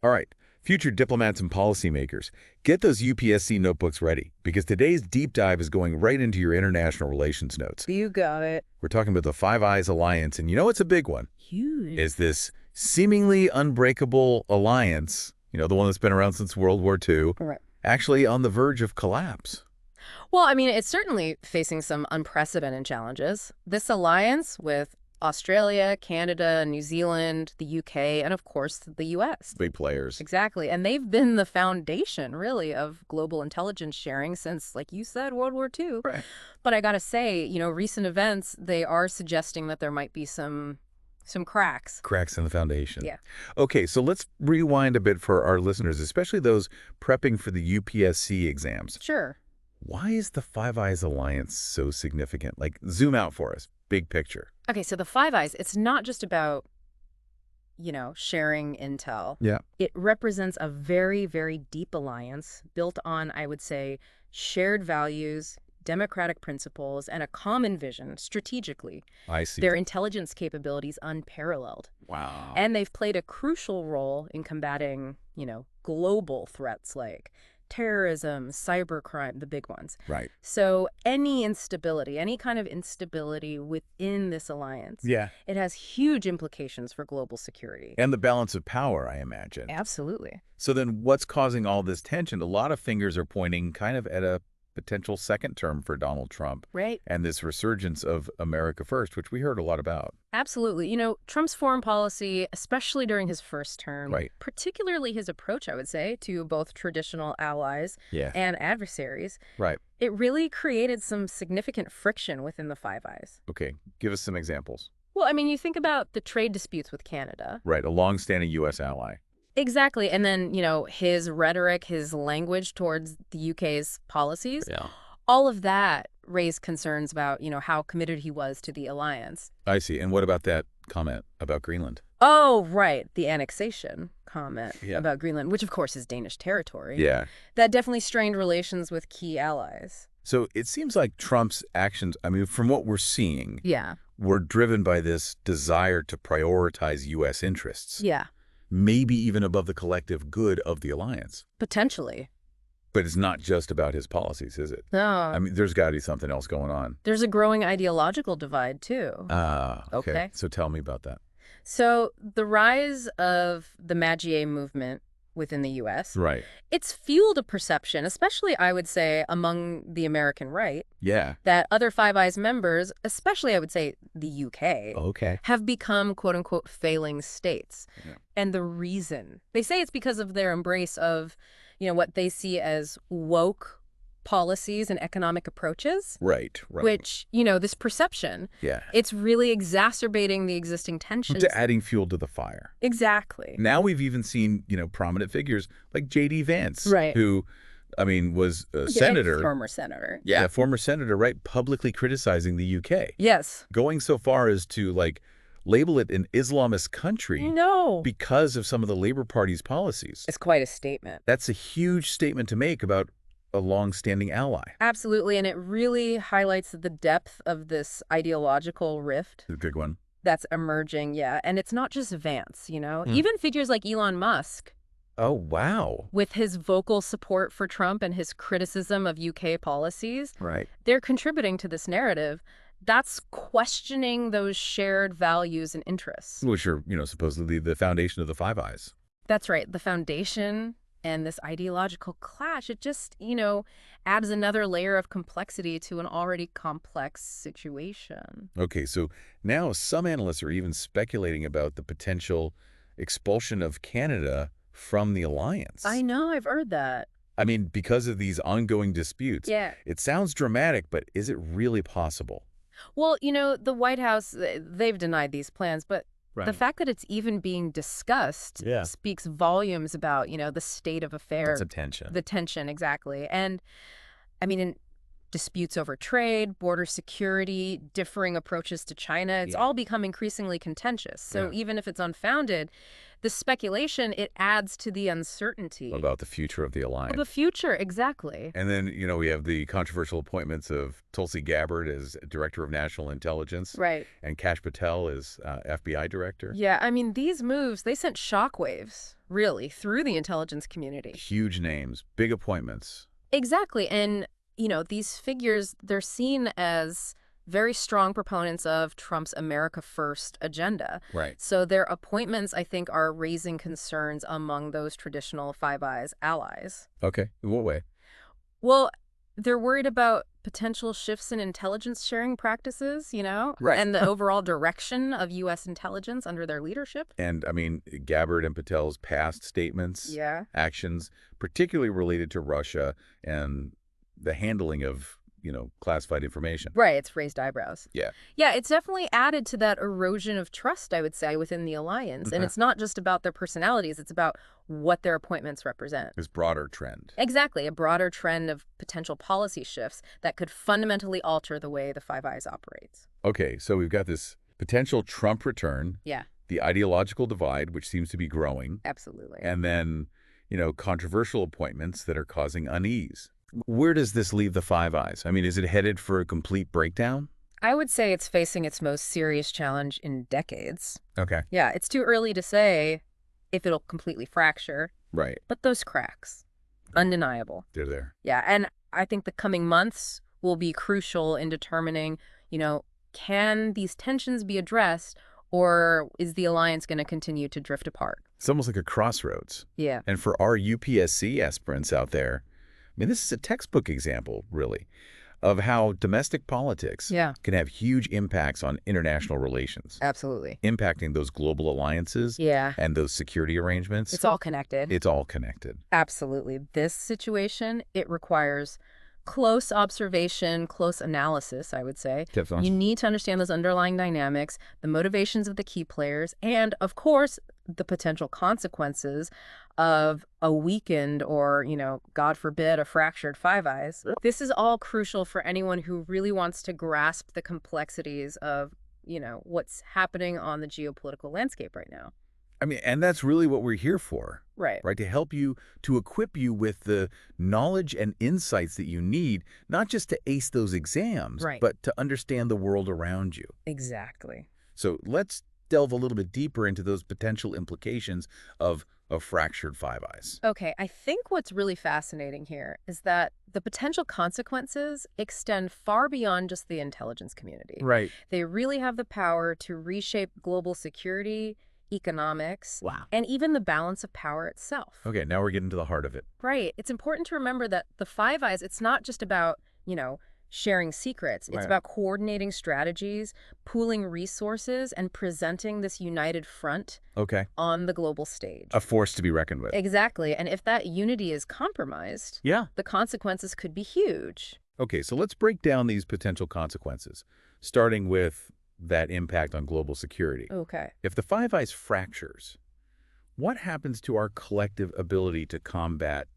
All right, future diplomats and policymakers, get those UPSC notebooks ready, because today's deep dive is going right into your international relations notes. You got it. We're talking about the Five Eyes alliance, and you know it's a big one. Huge. Is this seemingly unbreakable alliance, the one that's been around since World War II, Right. actually on the verge of collapse? Well, I mean, it's certainly facing some unprecedented challenges. This alliance with Australia, Canada, New Zealand, the UK, and of course the US. Big players. Exactly. And they've been the foundation, really, of global intelligence sharing since, like you said, World War II. Right. But I gotta say, recent events, they are suggesting that there might be some cracks. Cracks in the foundation. Yeah. Okay, so let's rewind a bit for our listeners, especially those prepping for the UPSC exams. Sure. Why is the Five Eyes alliance so significant? Like, zoom out for us. Big picture. Okay, so the Five Eyes, it's not just about, sharing intel. Yeah. It represents a very, very deep alliance built on, I would say, shared values, democratic principles, and a common vision strategically. I see. Their intelligence capabilities unparalleled. Wow. And they've played a crucial role in combating, global threats like terrorism, cybercrime, the big ones. Right. So any instability, any kind of instability within this alliance, Yeah. it has huge implications for global security. And the balance of power, I imagine. Absolutely. So then what's causing all this tension? A lot of fingers are pointing kind of at a potential second term for Donald Trump. Right. And this resurgence of America First, which we heard a lot about. Absolutely. Trump's foreign policy, especially during his first term, Right. particularly his approach, I would say, to both traditional allies Yeah. and adversaries, Right. it really created some significant friction within the Five Eyes. Okay. Give us some examples. Well, I mean, you think about the trade disputes with Canada. Right. A longstanding U.S. ally. Exactly. And then, his rhetoric, his language towards the UK's policies, Yeah. all of that raised concerns about, how committed he was to the alliance. I see. And what about that comment about Greenland? Oh, right. The annexation comment Yeah. about Greenland, which of course is Danish territory. Yeah. That definitely strained relations with key allies. So it seems like Trump's actions, from what we're seeing, Yeah. were driven by this desire to prioritize U.S. interests. Yeah. Maybe even above the collective good of the alliance. Potentially. But it's not just about his policies, is it? No. There's got to be something else going on. There's a growing ideological divide, too. Okay. Okay. So tell me about that. So the rise of the Magie movement within the U.S., Right. it's fueled a perception, especially, I would say, among the American right, Yeah. that other Five Eyes members, especially, I would say, the UK, Okay. have become, quote-unquote, failing states. Yeah. And the reason, they say it's because of their embrace of, what they see as woke policies and economic approaches. Right. Right. Which, this perception, Yeah. it's really exacerbating the existing tensions. To adding fuel to the fire. Exactly. Now we've even seen, prominent figures like J.D. Vance, Right. who, was a senator. Former senator. Yeah, former senator, right, publicly criticizing the UK. Yes. Going so far as to, label it an Islamist country No. because of some of the Labor Party's policies. It's quite a statement. That's a huge statement to make about a long-standing ally. Absolutely. And it really highlights the depth of this ideological rift A big one. that's emerging. Yeah. And it's not just Vance, Even figures like Elon Musk, Oh, wow. with his vocal support for Trump and his criticism of UK policies, Right. they're contributing to this narrative that's questioning those shared values and interests. Which are, supposedly the foundation of the Five Eyes. That's right. The foundation and this ideological clash, it just, adds another layer of complexity to an already complex situation. Okay, so now some analysts are even speculating about the potential expulsion of Canada from the alliance. I know, I've heard that. Because of these ongoing disputes. Yeah. It sounds dramatic, but is it really possible? Well, the White House, they've denied these plans, but the fact that it's even being discussed speaks volumes about, the state of affairs. That's a tension. The tension, exactly. And, in disputes over trade, border security, differing approaches to China, it's all become increasingly contentious. So even if it's unfounded, the speculation, it adds to the uncertainty. About the future of the alliance. The future, exactly. And then, we have the controversial appointments of Tulsi Gabbard as Director of National Intelligence. Right. And Kash Patel as FBI Director. Yeah, these moves, they sent shockwaves really, through the intelligence community. Huge names, big appointments. Exactly. And, these figures, they're seen as very strong proponents of Trump's America First agenda. Right. So their appointments, I think, are raising concerns among those traditional Five Eyes allies. Okay. In what way? Well, they're worried about potential shifts in intelligence sharing practices, Right. and the overall direction of U.S. intelligence under their leadership. And, Gabbard and Patel's past statements, Yeah. actions, particularly related to Russia and the handling of, classified information. Right, it's raised eyebrows. Yeah. Yeah, it's definitely added to that erosion of trust, I would say, within the alliance. And it's not just about their personalities, it's about what their appointments represent. This broader trend. Exactly, a broader trend of potential policy shifts that could fundamentally alter the way the Five Eyes operates. Okay, so we've got this potential Trump return, Yeah, the ideological divide, which seems to be growing, absolutely. and then, controversial appointments that are causing unease. Where does this leave the Five Eyes? Is it headed for a complete breakdown? I would say it's facing its most serious challenge in decades. Okay. Yeah, it's too early to say if it'll completely fracture, Right. but those cracks, undeniable. They're there. Yeah, and I think the coming months will be crucial in determining, can these tensions be addressed, or is the alliance going to continue to drift apart? It's almost like a crossroads. Yeah. And for our UPSC aspirants out there, this is a textbook example, really, of how domestic politics Yeah. can have huge impacts on international relations, Absolutely. impacting those global alliances Yeah. and those security arrangements. It's all connected. It's all connected. Absolutely. This situation, it requires close observation, close analysis, I would say. Definitely. You need to understand those underlying dynamics, the motivations of the key players, and, of course, the potential consequences of a weakened or, God forbid, a fractured Five Eyes. This is all crucial for anyone who really wants to grasp the complexities of, what's happening on the geopolitical landscape right now. And that's really what we're here for. Right. Right, to help you, to equip you with the knowledge and insights that you need, not just to ace those exams, Right. but to understand the world around you. Exactly. So let's delve a little bit deeper into those potential implications of a fractured Five Eyes. Okay, I think what's really fascinating here is that the potential consequences extend far beyond just the intelligence community. Right. They really have the power to reshape global security, economics, Wow. and even the balance of power itself. Okay, now we're getting to the heart of it. Right. It's important to remember that the Five Eyes, it's not just about, sharing secrets. It's Right. about coordinating strategies, pooling resources, and presenting this united front Okay. on the global stage. A force to be reckoned with. Exactly. And if that unity is compromised, Yeah. the consequences could be huge. Okay, so let's break down these potential consequences, starting with that impact on global security. Okay. If the Five Eyes fractures, what happens to our collective ability to combat,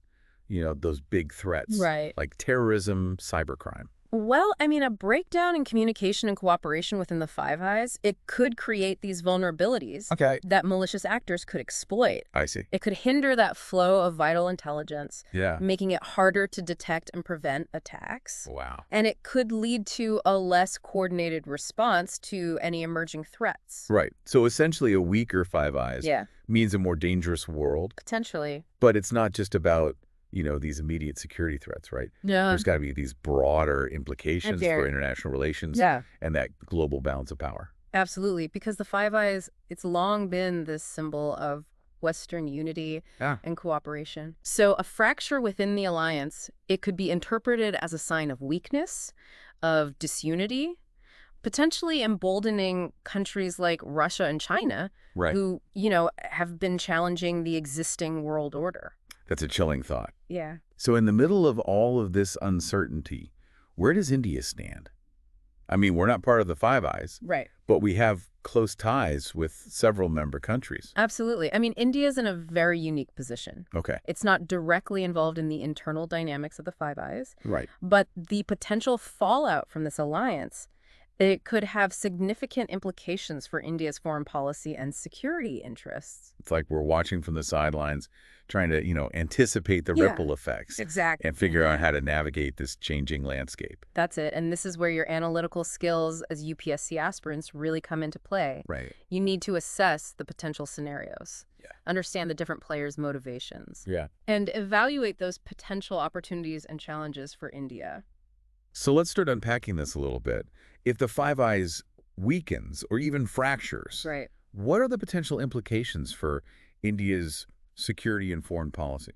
those big threats? Right. Like terrorism, cybercrime. Well, a breakdown in communication and cooperation within the Five Eyes, it could create these vulnerabilities Okay. that malicious actors could exploit. I see. It could hinder that flow of vital intelligence, Yeah. making it harder to detect and prevent attacks. Wow. And it could lead to a less coordinated response to any emerging threats. Right. So essentially a weaker Five Eyes Yeah, means a more dangerous world, potentially. but it's not just about, these immediate security threats, right? Yeah. There's got to be these broader implications There- for international relations Yeah. and that global balance of power. Absolutely, because the Five Eyes, it's long been this symbol of Western unity Yeah. and cooperation. So a fracture within the alliance, it could be interpreted as a sign of weakness, of disunity, potentially emboldening countries like Russia and China, Right. who, have been challenging the existing world order. That's a chilling thought. Yeah. So in the middle of all of this uncertainty, where does India stand? We're not part of the Five Eyes, Right. but we have close ties with several member countries. Absolutely. India's in a very unique position. Okay. It's not directly involved in the internal dynamics of the Five Eyes, Right. but the potential fallout from this alliance, It could have significant implications for India's foreign policy and security interests. It's like we're watching from the sidelines, trying to, anticipate the Yeah, ripple effects exactly. and figure out how to navigate this changing landscape. That's it. And this is where your analytical skills as UPSC aspirants really come into play. Right. You need to assess the potential scenarios, Yeah. understand the different players' motivations, Yeah. and evaluate those potential opportunities and challenges for India. So let's start unpacking this a little bit. If the Five Eyes weakens or even fractures, Right. what are the potential implications for India's security and foreign policy?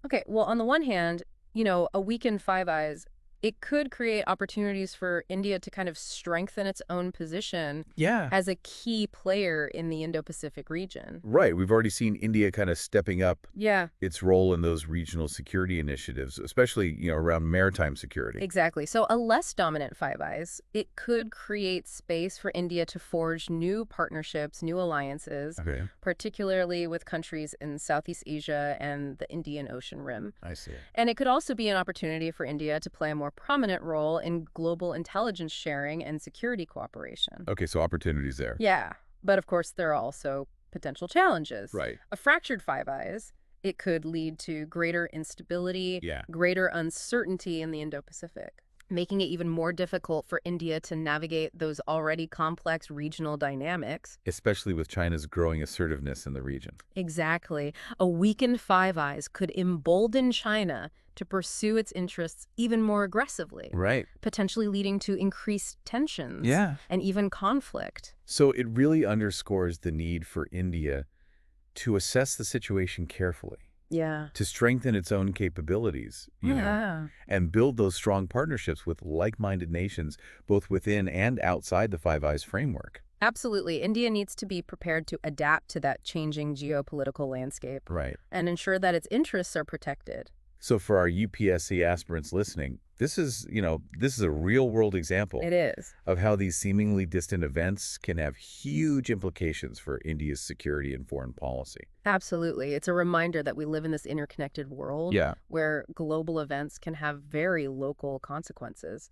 Okay, well, on the one hand, a weakened Five Eyes, it could create opportunities for India to kind of strengthen its own position Yeah. as a key player in the Indo-Pacific region. Right. We've already seen India kind of stepping up Yeah, its role in those regional security initiatives, especially, around maritime security. exactly. So a less dominant Five Eyes, it could create space for India to forge new partnerships, new alliances, Okay. particularly with countries in Southeast Asia and the Indian Ocean Rim. I see. And it could also be an opportunity for India to play a more prominent role in global intelligence sharing and security cooperation. Okay, so opportunities there. Yeah, but of course there are also potential challenges. Right. A fractured Five Eyes, it could lead to greater instability, Yeah. greater uncertainty in the Indo-Pacific, making it even more difficult for India to navigate those already complex regional dynamics. Especially with China's growing assertiveness in the region. Exactly. A weakened Five Eyes could embolden China to pursue its interests even more aggressively, Right. potentially leading to increased tensions Yeah. and even conflict. So it really underscores the need for India to assess the situation carefully, Yeah. to strengthen its own capabilities, Yeah. and build those strong partnerships with like-minded nations, both within and outside the Five Eyes framework. Absolutely. India needs to be prepared to adapt to that changing geopolitical landscape Right. and ensure that its interests are protected. So for our UPSC aspirants listening, this is a real-world example It is. of how these seemingly distant events can have huge implications for India's security and foreign policy. Absolutely. It's a reminder that we live in this interconnected world Yeah. where global events can have very local consequences.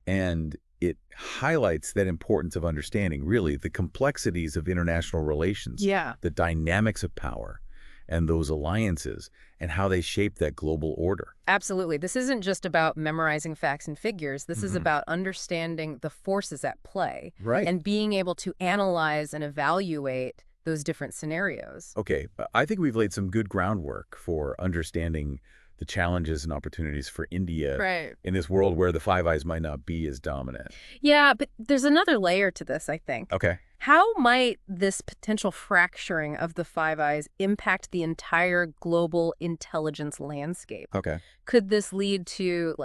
And it highlights that importance of understanding, really, the complexities of international relations, Yeah. the dynamics of power, and those alliances, and how they shape that global order. Absolutely. This isn't just about memorizing facts and figures. This is about understanding the forces at play Right. and being able to analyze and evaluate those different scenarios. Okay, I think we've laid some good groundwork for understanding the challenges and opportunities for India Right. in this world where the Five Eyes might not be as dominant. Yeah, but there's another layer to this, I think. Okay. How might this potential fracturing of the Five Eyes impact the entire global intelligence landscape? Okay. Could this lead to,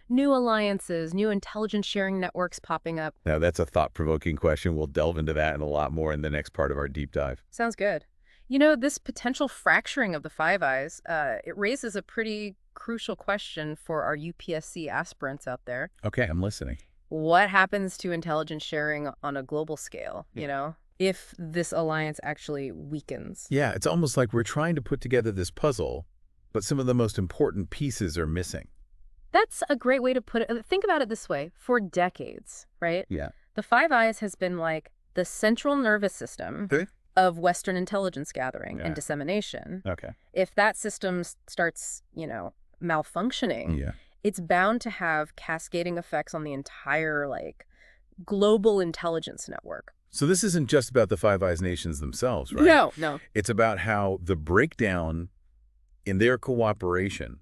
new alliances, new intelligence sharing networks popping up? Now, that's a thought-provoking question. We'll delve into that and a lot more in the next part of our deep dive. Sounds good. This potential fracturing of the Five Eyes, it raises a pretty crucial question for our UPSC aspirants out there. Okay, I'm listening. What happens to intelligence sharing on a global scale, if this alliance actually weakens? Yeah, it's almost like we're trying to put together this puzzle, but some of the most important pieces are missing. That's a great way to put it. Think about it this way. For decades, right? Yeah. The Five Eyes has been like the central nervous system Okay. of Western intelligence gathering Yeah. and dissemination. Okay. If that system starts, malfunctioning, Yeah. it's bound to have cascading effects on the entire, global intelligence network. So this isn't just about the Five Eyes nations themselves, right? No. It's about how the breakdown in their cooperation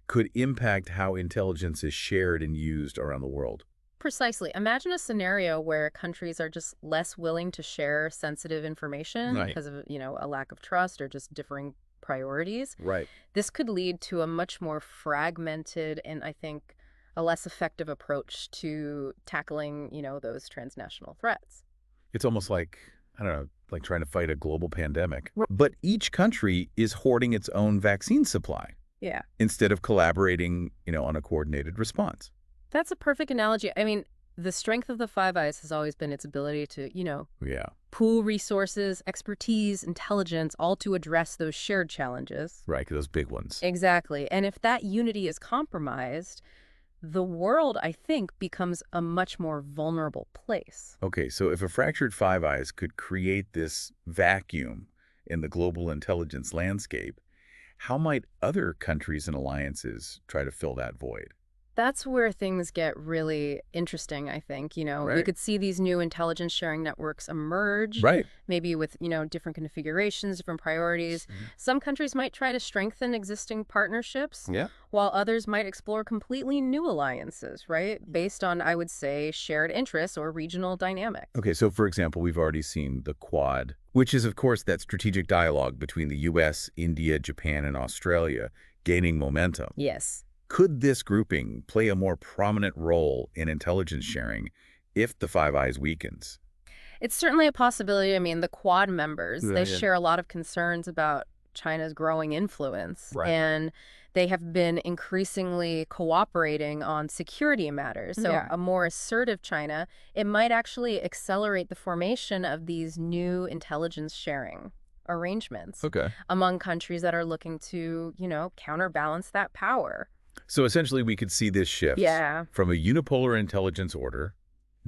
could impact how intelligence is shared and used around the world. Precisely. Imagine a scenario where countries are just less willing to share sensitive information Right. because of, a lack of trust or just differing priorities. Right. This could lead to a much more fragmented and, I think, a less effective approach to tackling, those transnational threats. It's almost like, I don't know, like trying to fight a global pandemic. But each country is hoarding its own vaccine supply Yeah. instead of collaborating, on a coordinated response. That's a perfect analogy. I mean, the strength of the Five Eyes has always been its ability to, Yeah. pool resources, expertise, intelligence, all to address those shared challenges. Right, those big ones. Exactly. And if that unity is compromised, the world, I think, becomes a much more vulnerable place. Okay, so if a fractured Five Eyes could create this vacuum in the global intelligence landscape, how might other countries and alliances try to fill that void? That's where things get really interesting, I think. We Right. could see these new intelligence sharing networks emerge, Right. maybe with, different configurations, different priorities. Mhm. Some countries might try to strengthen existing partnerships, Yeah. while others might explore completely new alliances, right? Based on, I would say, shared interests or regional dynamics. Okay, so for example, we've already seen the Quad, which is, of course, that strategic dialogue between the U.S., India, Japan, and Australia gaining momentum. Yes. Could this grouping play a more prominent role in intelligence sharing if the Five Eyes weakens? It's certainly a possibility. I mean, the Quad members, Yeah, they yeah. share a lot of concerns about China's growing influence, Right. and they have been increasingly cooperating on security matters. So Yeah. a more assertive China, it might actually accelerate the formation of these new intelligence sharing arrangements Okay. among countries that are looking to, counterbalance that power. So essentially, we could see this shift Yeah, from a unipolar intelligence order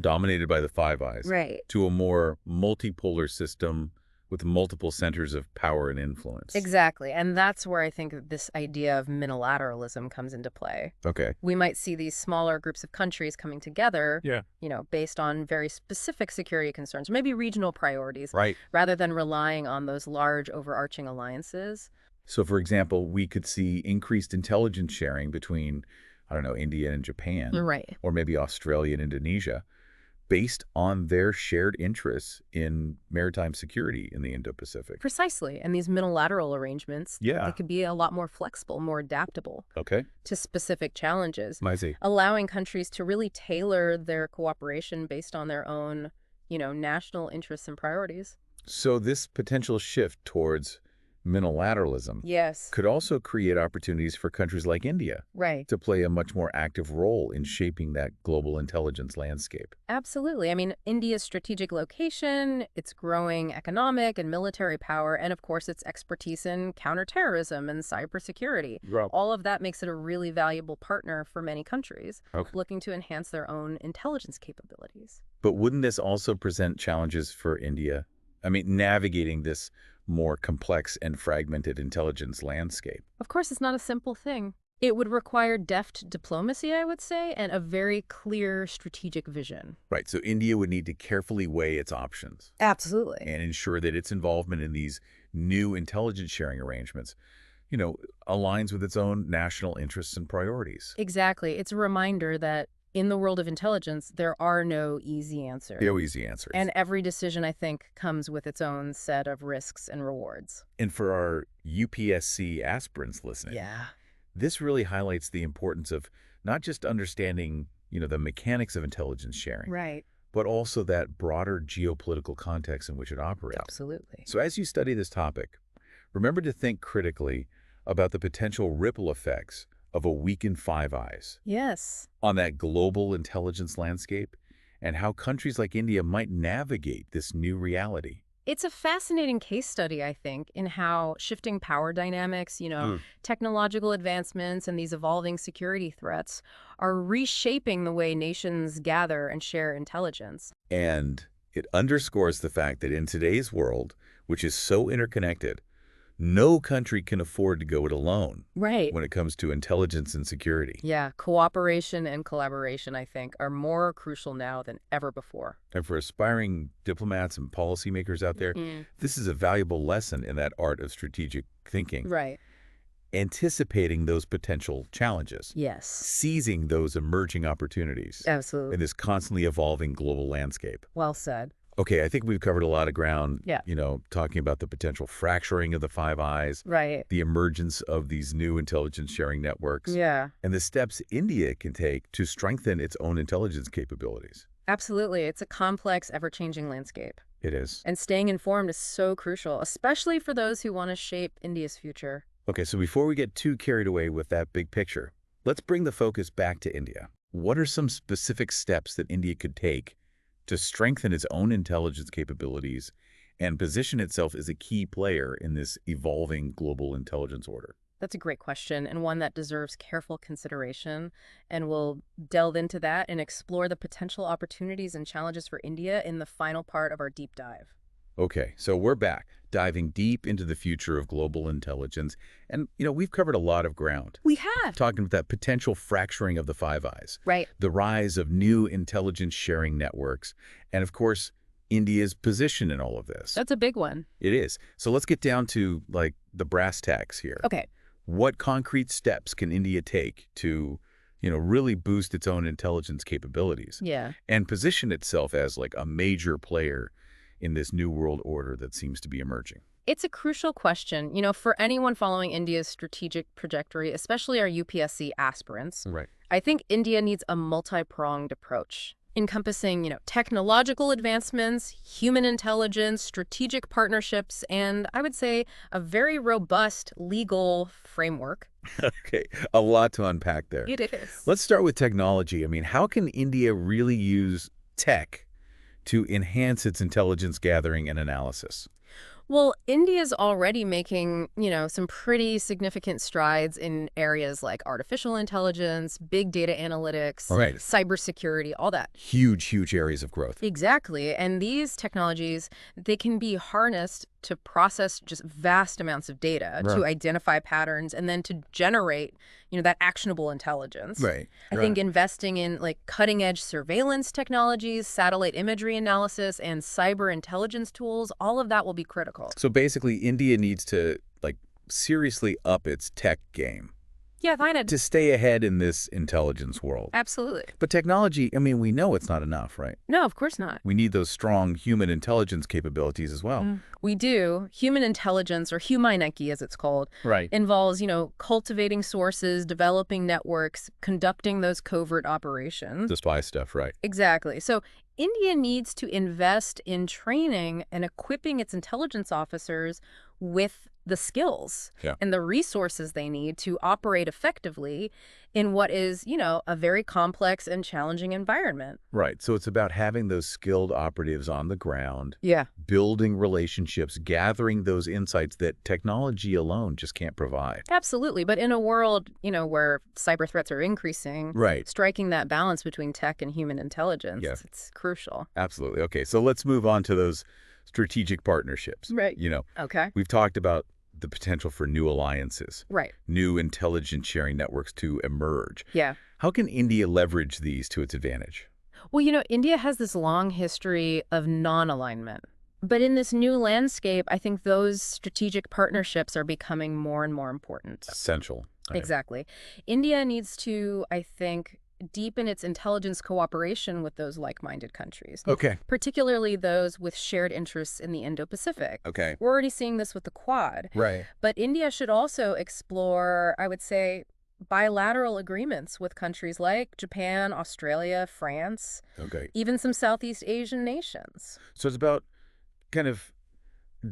dominated by the Five Eyes right. to a more multipolar system with multiple centers of power and influence. Exactly. And that's where I think this idea of minilateralism comes into play. Okay. We might see these smaller groups of countries coming together, Yeah. based on very specific security concerns, or maybe regional priorities, Right. rather than relying on those large overarching alliances. So, for example, we could see increased intelligence sharing between, I don't know, India and Japan, Right. or maybe Australia and Indonesia, based on their shared interests in maritime security in the Indo-Pacific. Precisely. And these minilateral arrangements, they Yeah. could be a lot more flexible, more adaptable Okay. to specific challenges, I see. allowing countries to really tailor their cooperation based on their own, national interests and priorities. So this potential shift towards minilateralism Yes. could also create opportunities for countries like India Right. to play a much more active role in shaping that global intelligence landscape. Absolutely. I mean, India's strategic location, its growing economic and military power, and of course, its expertise in counterterrorism and cybersecurity. Right. All of that makes it a really valuable partner for many countries Okay. looking to enhance their own intelligence capabilities. But wouldn't this also present challenges for India? I mean, navigating this more complex and fragmented intelligence landscape. Of course, it's not a simple thing. It would require deft diplomacy, I would say, and a very clear strategic vision. Right, so India would need to carefully weigh its options Absolutely. and ensure that its involvement in these new intelligence sharing arrangements, aligns with its own national interests and priorities. Exactly. It's a reminder that in the world of intelligence, there are no easy answers. No easy answers. And every decision, I think, comes with its own set of risks and rewards. And for our UPSC aspirants listening, Yeah. this really highlights the importance of not just understanding, the mechanics of intelligence sharing, Right. but also that broader geopolitical context in which it operates. Absolutely. So as you study this topic, remember to think critically about the potential ripple effects of a weakened Five Eyes Yes. on that global intelligence landscape and how countries like India might navigate this new reality. It's a fascinating case study, I think, in how shifting power dynamics, Mm. technological advancements, and these evolving security threats are reshaping the way nations gather and share intelligence. And it underscores the fact that in today's world, which is so interconnected, no country can afford to go it alone Right. when it comes to intelligence and security. Yeah, cooperation and collaboration, I think, are more crucial now than ever before. And for aspiring diplomats and policymakers out there, this is a valuable lesson in that art of strategic thinking, Right. anticipating those potential challenges, Yes. seizing those emerging opportunities in Absolutely. this constantly evolving global landscape. Well said. Okay, I think we've covered a lot of ground, Yeah. talking about the potential fracturing of the Five Eyes, Right. the emergence of these new intelligence sharing networks, Yeah. and the steps India can take to strengthen its own intelligence capabilities. Absolutely. It's a complex, ever-changing landscape. It is. And staying informed is so crucial, especially for those who want to shape India's future. Okay, so before we get too carried away with that big picture, let's bring the focus back to India. What are some specific steps that India could take to strengthen its own intelligence capabilities and position itself as a key player in this evolving global intelligence order? That's a great question, and one that deserves careful consideration. And we'll delve into that and explore the potential opportunities and challenges for India in the final part of our deep dive. Okay, so we're back, diving deep into the future of global intelligence. And, we've covered a lot of ground, We have. talking about that potential fracturing of the Five Eyes, Right. the rise of new intelligence sharing networks, and, of course, India's position in all of this. That's a big one. It is. So let's get down to, like, the brass tacks here. Okay. What concrete steps can India take to, really boost its own intelligence capabilities Yeah. and position itself as, like, a major player in this new world order that seems to be emerging? It's a crucial question, for anyone following India's strategic trajectory, especially our UPSC aspirants. Right. I think India needs a multi-pronged approach, encompassing, technological advancements, human intelligence, strategic partnerships, and I would say a very robust legal framework. Okay, a lot to unpack there. It is. Let's start with technology. I mean, how can India really use tech to enhance its intelligence gathering and analysis? Well, India's already making, some pretty significant strides in areas like artificial intelligence, big data analytics, All right. cybersecurity, all that. Huge, huge areas of growth. Exactly. And these technologies, they can be harnessed to process just vast amounts of data, Right. to identify patterns, and then to generate, that actionable intelligence. Right. I think investing in like cutting edge surveillance technologies, satellite imagery analysis, and cyber intelligence tools, all of that will be critical. So basically, India needs to, like, seriously up its tech game Yeah, fine. to stay ahead in this intelligence world. Absolutely. But technology, I mean, we know it's not enough, right? No, of course not. We need those strong human intelligence capabilities as well. We do. Human intelligence, or humanity as it's called, Right. involves, cultivating sources, developing networks, conducting those covert operations. The spy stuff, right. Exactly. So India needs to invest in training and equipping its intelligence officers with the skills Yeah. and the resources they need to operate effectively in what is, a very complex and challenging environment. Right. So it's about having those skilled operatives on the ground, Yeah. building relationships, gathering those insights that technology alone just can't provide. Absolutely. But in a world, where cyber threats are increasing, Right. striking that balance between tech and human intelligence, Yeah. it's crucial. Absolutely. Okay. So let's move on to those strategic partnerships. Right. Okay. We've talked about the potential for new alliances, Right. new intelligence sharing networks to emerge. Yeah. How can India leverage these to its advantage? Well, India has this long history of non-alignment. But in this new landscape, I think those strategic partnerships are becoming more and more important. Essential. Exactly. India needs to, I think, deepen its intelligence cooperation with those like-minded countries, Okay. particularly those with shared interests in the Indo-Pacific. Okay. We're already seeing this with the Quad. Right. But India should also explore, I would say, bilateral agreements with countries like Japan, Australia, France, Okay. even some Southeast Asian nations. So it's about kind of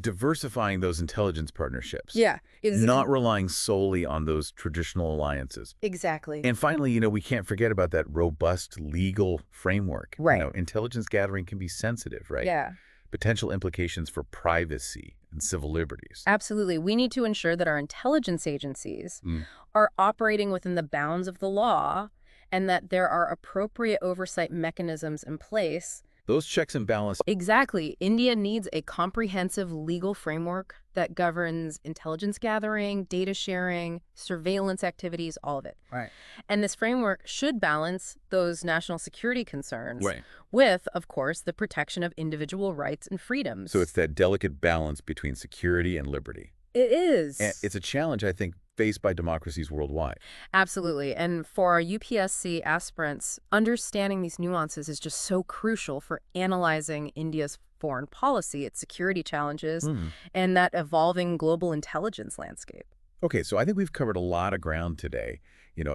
diversifying those intelligence partnerships. Yeah. Not relying solely on those traditional alliances. Exactly. And finally, we can't forget about that robust legal framework. Right. Intelligence gathering can be sensitive, right? Yeah. Potential implications for privacy and civil liberties. Absolutely. We need to ensure that our intelligence agencies Mm. are operating within the bounds of the law and that there are appropriate oversight mechanisms in place. Those checks and balances. Exactly. India needs a comprehensive legal framework that governs intelligence gathering, data sharing, surveillance activities, all of it. Right. And this framework should balance those national security concerns Right. with, of course, the protection of individual rights and freedoms. So it's that delicate balance between security and liberty. It is. And it's a challenge, I think, faced by democracies worldwide. Absolutely. And for our UPSC aspirants, understanding these nuances is just so crucial for analyzing India's foreign policy, its security challenges, and that evolving global intelligence landscape. Okay, so I think we've covered a lot of ground today,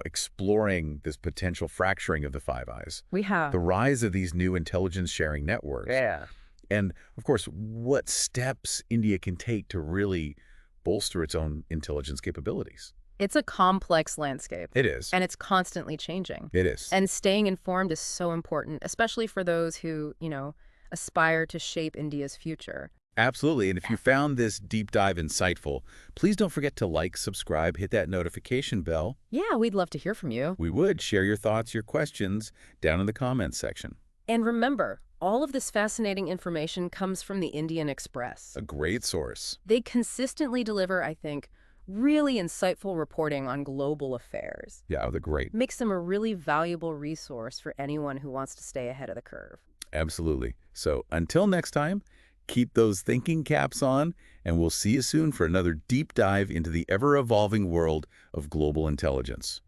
exploring this potential fracturing of the Five Eyes, We have. the rise of these new intelligence sharing networks, Yeah. and, of course, what steps India can take to really bolster its own intelligence capabilities. It's a complex landscape, It is. and it's constantly changing. It is. And staying informed is so important, especially for those who, aspire to shape India's future. Absolutely. And if you found this deep dive insightful, please don't forget to like, subscribe, hit that notification bell. Yeah, we'd love to hear from you. We would share your thoughts, your questions down in the comments section. And remember, all of this fascinating information comes from the Indian Express. A great source. They consistently deliver, I think, really insightful reporting on global affairs. Yeah, they're great. Makes them a really valuable resource for anyone who wants to stay ahead of the curve. Absolutely. So until next time, keep those thinking caps on, and we'll see you soon for another deep dive into the ever-evolving world of global intelligence.